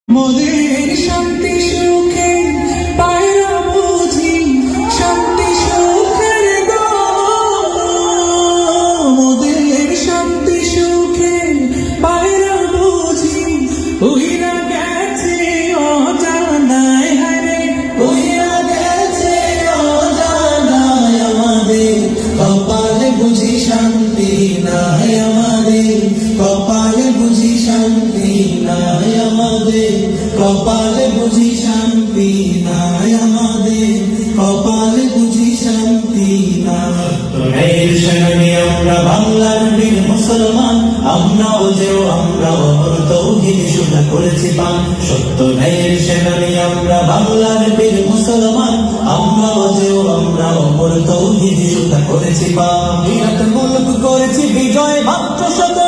মোদের শান্তি সুখে পায়রা বুঝি শান্তি সুখের মোদের শান্তি সুখে পায়রা বুঝি উইরা গেছে অজানায় হারে উইরা গেছে অজানায় আমাদের কপালে বুঝি শান্তি নাই আমাদের কপালে বুঝি শান্তি নাই আমাদের কপালে বুঝি শান্তি নাই আমাদের কপালে বুঝি শান্তি নাই এই সেনানি আমরা বাংলার বীর মুসলমান আমরাও যেও আমরাও তৌহিদ শুনে করেছি পান সত্য ন্যায়ের সেনানি আমরা বাংলার বীর মুসলমান আমরাও যেও আমরাও তৌহিদ শুনে করেছি পান বিরাট মুলক করেছি বিজয় মাত্র শত